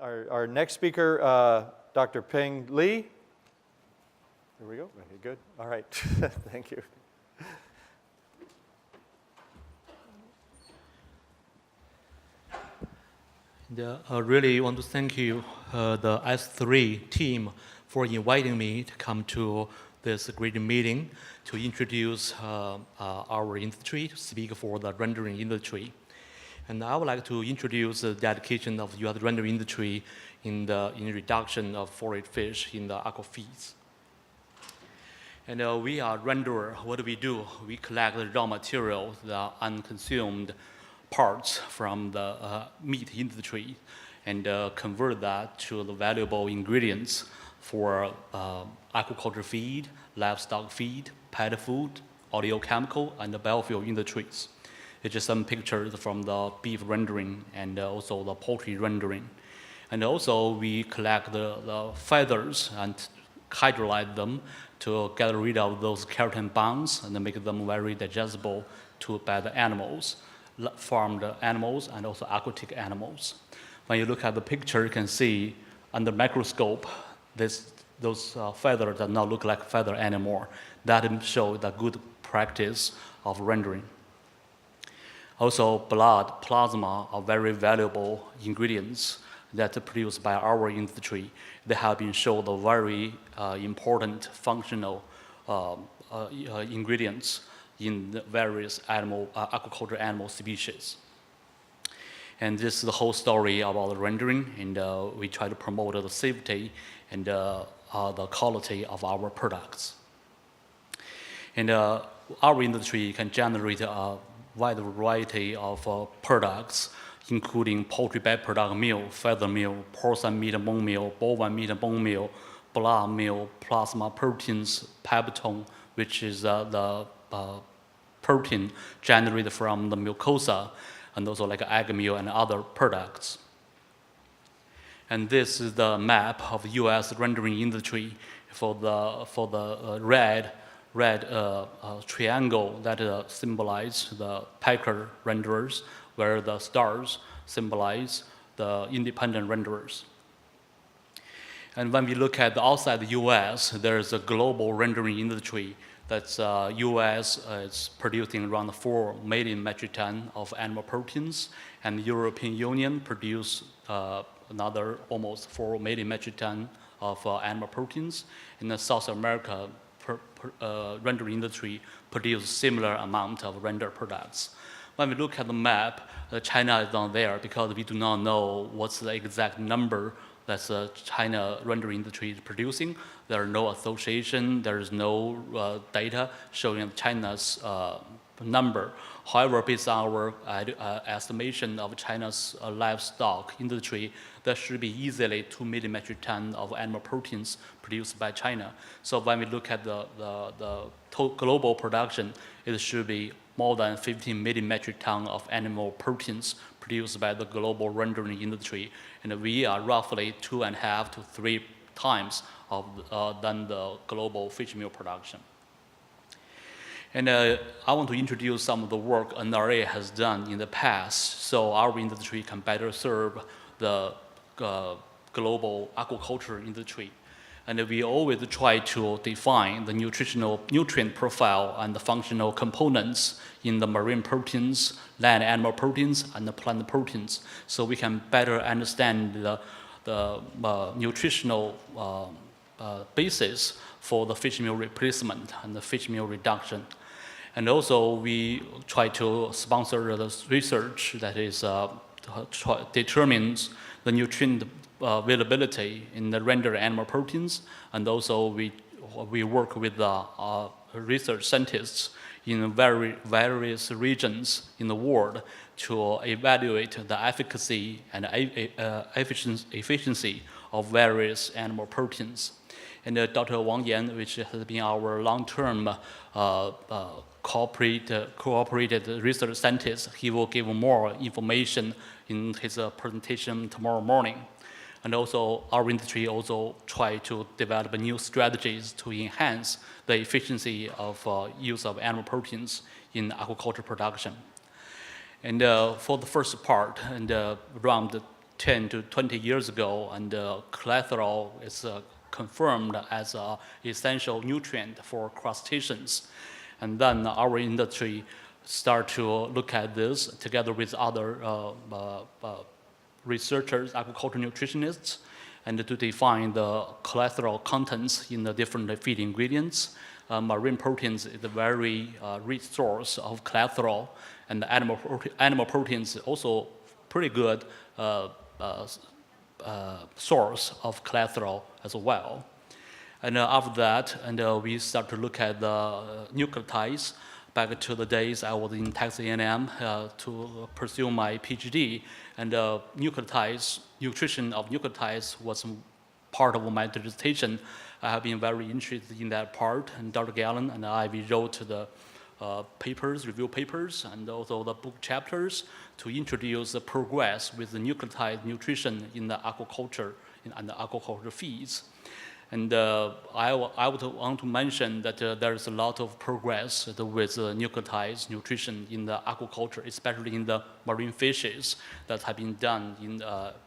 Our next speaker, Dr. Peng Li. Here we go. Okay, good. All right. Thank you. I really want to thank you, the S3 team, for inviting me to come to this great meeting to introduce our industry, to speak for the rendering industry. And I would like to introduce the dedication of the U.S. rendering industry in reduction of forage fish in the aqua feeds. And we are renderer. What do? We collect the raw material, the unconsumed parts from the meat industry, and convert that to the valuable ingredients for aquaculture feed, livestock feed, pet food, oleochemical, and the biofuel industries. It's just some pictures from the beef rendering and also the poultry rendering. And also we collect the feathers and hydrolyze them to get rid of those keratin bonds and make them very digestible by the animals, farmed animals and also aquatic animals. When you look at the picture, you can see under microscope, those feathers do not look like feather anymore. That shows the good practice of rendering. Also, blood, plasma are very valuable ingredients that are produced by our industry. They have been shown the very important functional ingredients in the various aquaculture animal species. And this is the whole story about the rendering, and we try to promote the safety and the quality of our products. And our industry can generate a wide variety of products, including poultry byproduct meal, feather meal, porcine meat and bone meal, bovine meat and bone meal, blood meal, plasma proteins, peptone, which is the protein generated from the mucosa, and also like egg meal and other products. And this is the map of the U.S. rendering industry for the red triangle that symbolize the packer renderers, where the stars symbolize the independent renderers. And when we look at the outside the U.S., there's a global rendering industry. That's U.S. is producing around 4 million metric tons of animal proteins, and the European Union produce another almost 4 million metric tons of animal proteins. In the South America, rendering industry produce similar amount of render products. When we look at the map, China is not there because we do not know what's the exact number that the China rendering industry is producing. There are no association, there is no data showing China's number. However, based on our estimation of China's livestock industry, there should be easily 2 million metric tons of animal proteins produced by China. So when we look at the global production, it should be more than 15 million metric tons of animal proteins produced by the global rendering industry. And we are roughly 2.5 to 3 times than the global fish meal production. And I want to introduce some of the work NRA has done in the past, so our industry can better serve the global aquaculture industry. And we always try to define the nutrient profile and the functional components in the marine proteins, land animal proteins, and the plant proteins, so we can better understand the nutritional basis for the fish meal replacement and the fish meal reduction. And also we try to sponsor the research that is determines the nutrient availability in the rendered animal proteins, and also we work with the research scientists in various regions in the world to evaluate the efficacy and efficiency of various animal proteins. And Dr. Wang Yan, which has been our long-term cooperated research scientist, he will give more information in his presentation tomorrow morning. And also, our industry also try to develop new strategies to enhance the efficiency of use of animal proteins in aquaculture production. And for the first part, and around 10 to 20 years ago, and cholesterol is confirmed as an essential nutrient for crustaceans. And then our industry start to look at this together with other researchers, agricultural nutritionists, and to define the cholesterol contents in the different feed ingredients. Marine proteins is a very rich source of cholesterol, and the animal proteins also pretty good source of cholesterol as well. And after that, we start to look at the nucleotides. Back to the days I was in Texas A&M to pursue my PhD, and nucleotides, nutrition of nucleotides was part of my dissertation. I have been very interested in that part, and Dr. Gallen and I, we wrote the papers, review papers, and also the book chapters to introduce the progress with the nucleotide nutrition in the aquaculture and the aquaculture feeds. And I would want to mention that there is a lot of progress with nucleotides nutrition in the aquaculture, especially in the marine fishes that have been done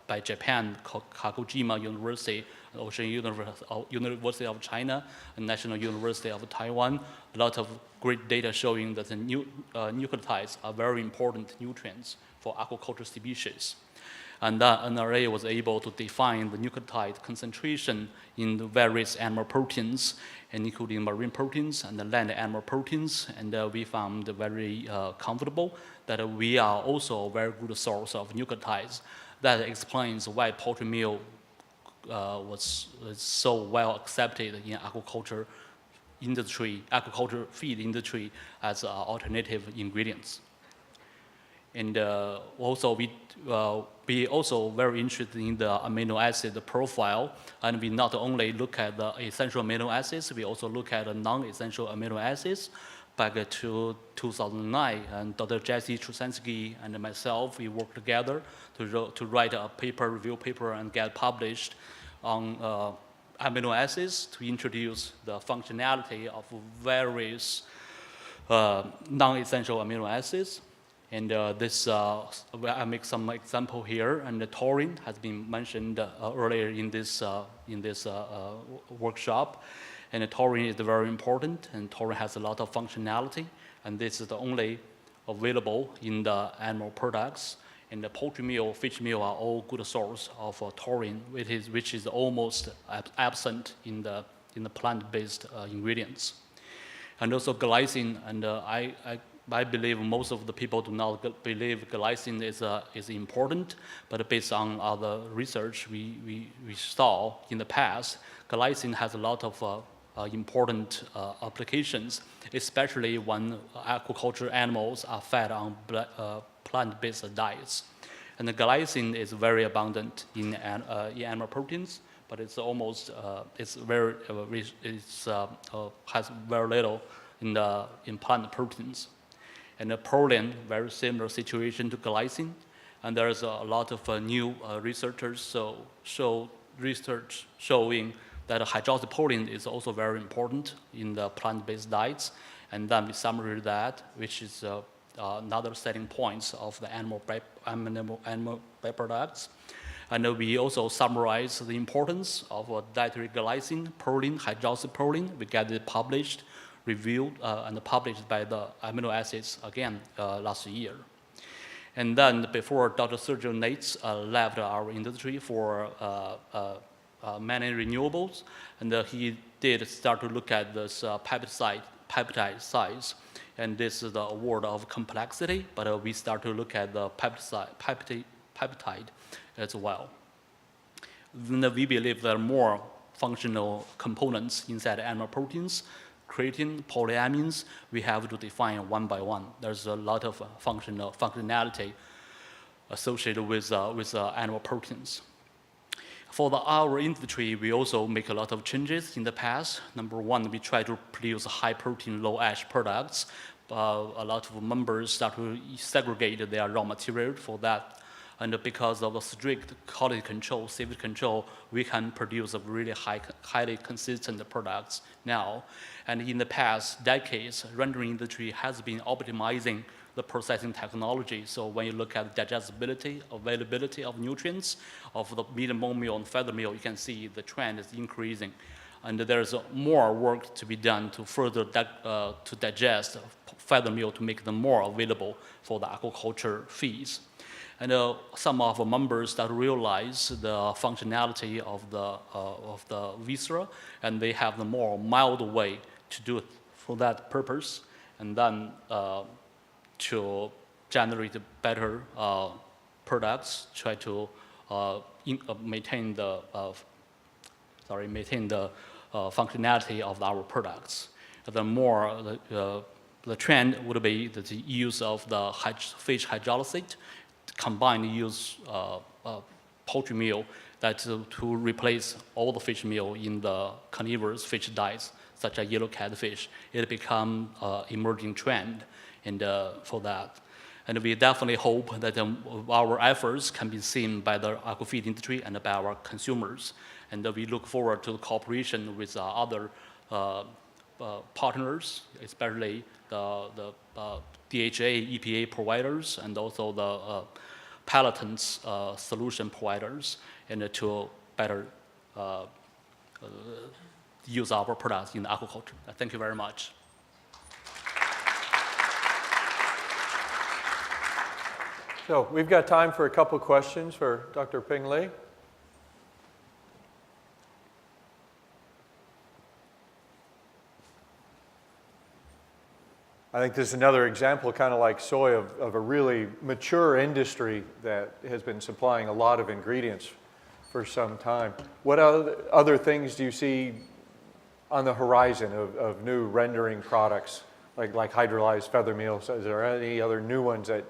by Japan, Kakujima University, Ocean University of China, and National University of Taiwan. A lot of great data showing that the nucleotides are very important nutrients for aquaculture species. And NRA was able to define the nucleotide concentration in the various animal proteins, and including marine proteins and the land animal proteins. And we found very comfortable that we are also a very good source of nucleotides. That explains why poultry meal was so well accepted in aquaculture industry, aquaculture feed industry as alternative ingredients. And also we also very interested in the amino acid profile, and we not only look at the essential amino acids, we also look at the non-essential amino acids. Back to 2009, and Dr. Jesse Trusansky and myself, we worked together to write a paper, review paper, and get published on amino acids to introduce the functionality of various non-essential amino acids. And I make some example here, and the taurine has been mentioned earlier in this workshop. And the taurine is very important, and taurine has a lot of functionality, and this is the only available in the animal products. And the poultry meal, fish meal are all good source of taurine, which is almost absent in the plant-based ingredients. And also glycine, and I believe most of the people do not believe glycine is important, but based on other research we saw in the past, glycine has a lot of important applications, especially when aquaculture animals are fed on plant-based diets. And the glycine is very abundant in animal proteins, but it's almost has very little in plant proteins. And the proline, very similar situation to glycine. And there's a lot of new research showing that hydroxyproline is also very important in the plant-based diets. And then we summary that, which is another setting points of the animal byproducts. And we also summarize the importance of dietary glycine, proline, hydroxyproline. We get it published, reviewed, and published by the amino acids again last year. And then before Dr. Sergio Nates left our industry for many renewables, and he did start to look at this peptide size. And this is the award of complexity, but we start to look at the peptide as well. Then we believe there are more functional components inside animal proteins. Creatine, polyamines, we have to define one by one. There's a lot of functionality associated with animal proteins. For our industry, we also make a lot of changes in the past. Number one, we try to produce high protein, low ash products. A lot of members start to segregate their raw material for that. And because of the strict quality control, safety control, we can produce a really highly consistent products now. And in the past decades, rendering industry has been optimizing the processing technology. So when you look at digestibility, availability of nutrients of the medium bone meal and feather meal, you can see the trend is increasing. And there's more work to be done to further to digest feather meal to make them more available for the aquaculture feeds. And some of our members that realize the functionality of the viscera, and they have the more mild way to do it for that purpose, and then to generate better products, try to maintain the functionality of our products. The more the trend would be the use of the fish hydrolysate, combined use poultry meal that to replace all the fish meal in the carnivorous fish diets, such as yellow catfish. It become emerging trend and for that. And we definitely hope that our efforts can be seen by the aquafeed industry and by our consumers. And we look forward to cooperation with other partners, especially the DHA, EPA providers, and also the palatants solution providers, and to better use our products in aquaculture. Thank you very much. So we've got time for a couple questions for Dr. Peng Li. I think this is another example, kind of like soy, of a really mature industry that has been supplying a lot of ingredients for some time. What other things do you see on the horizon of new rendering products, like hydrolyzed feather meal? So is there any other new ones that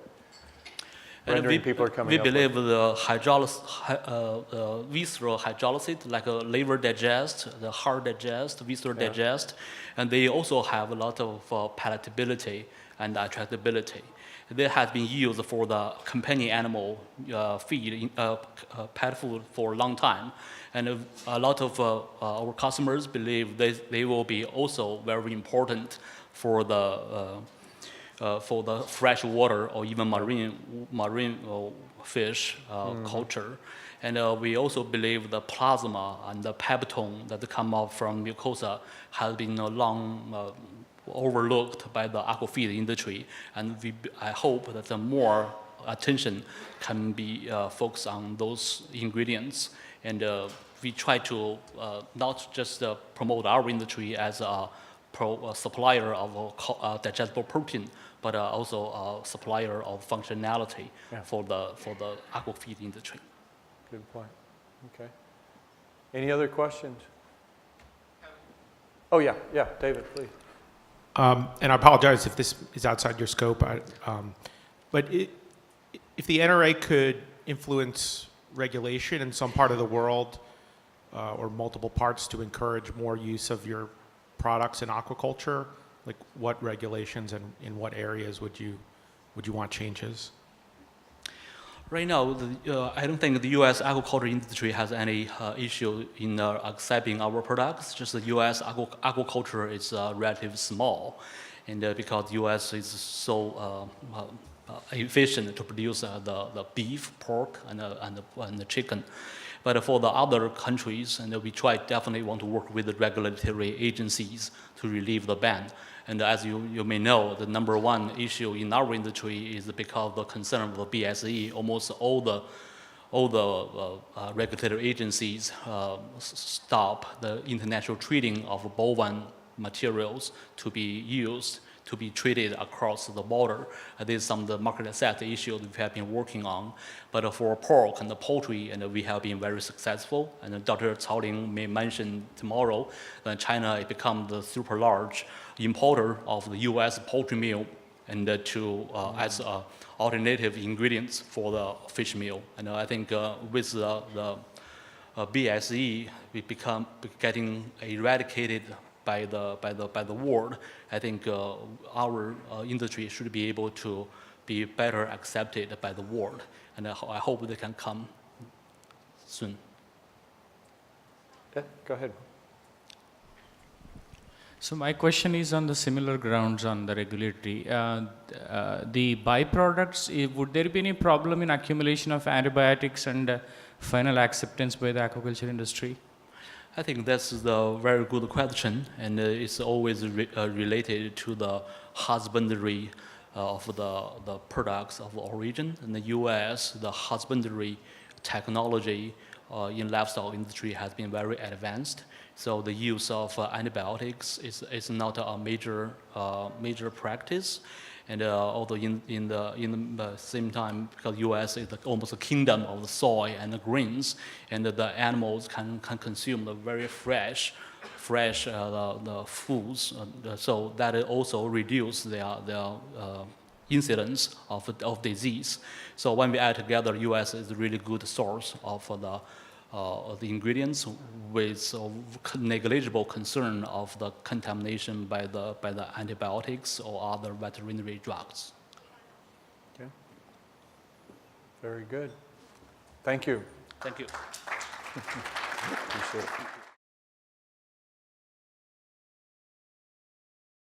rendering people are coming up with? We believe the visceral hydrolysate, like a liver digest, the heart digest, visceral digest, and they also have a lot of palatability and attractability. They have been used for the companion animal feed, pet food for a long time. And a lot of our customers believe they will be also very important for the fresh water or even marine fish culture. And we also believe the plasma and the peptone that come out from mucosa has been long overlooked by the aquafeed industry. And I hope that the more attention can be focused on those ingredients. And we try to not just promote our industry as a supplier of digestible protein, but also a supplier of functionality for the aquafeed industry. Good point. Okay. Any other questions? Oh yeah, David, please. And I apologize if this is outside your scope, but if the NRA could influence regulation in some part of the world or multiple parts to encourage more use of your products in aquaculture, like what regulations and in what areas would you want changes? Right now, I don't think the U.S. aquaculture industry has any issue in accepting our products. Just the U.S. aquaculture is relatively small, and because the U.S. is so efficient to produce the beef, pork, and the chicken. But for the other countries, and we definitely want to work with the regulatory agencies to relieve the ban. And as you may know, the number one issue in our industry is because of the concern of the BSE. Almost all the regulatory agencies stop the international trading of bovine materials to be used, to be traded across the border. This is some of the market access issues we have been working on. But for pork and the poultry, and we have been very successful. And Dr. Cao Ling may mention tomorrow that China has become the super large importer of the U.S. poultry meal and as alternative ingredients for the fish meal. And I think with the BSE, we become getting eradicated by the world. I think our industry should be able to be better accepted by the world, and I hope they can come soon. Okay, go ahead. So my question is on the similar grounds on the regulatory. The byproducts, would there be any problem in accumulation of antibiotics and final acceptance by the aquaculture industry? I think that's the very good question, and it's always related to the husbandry of the products of origin. In the U.S., the husbandry technology in livestock industry has been very advanced. So the use of antibiotics is not a major practice. And although in the same time, because U.S. is almost a kingdom of the soy and the grains, and the animals can consume the very fresh the foods, so that it also reduce their incidence of disease. So when we add together, U.S. is a really good source of the ingredients with negligible concern of the contamination by the antibiotics or other veterinary drugs. Okay. Very good. Thank you. Thank you. Appreciate it.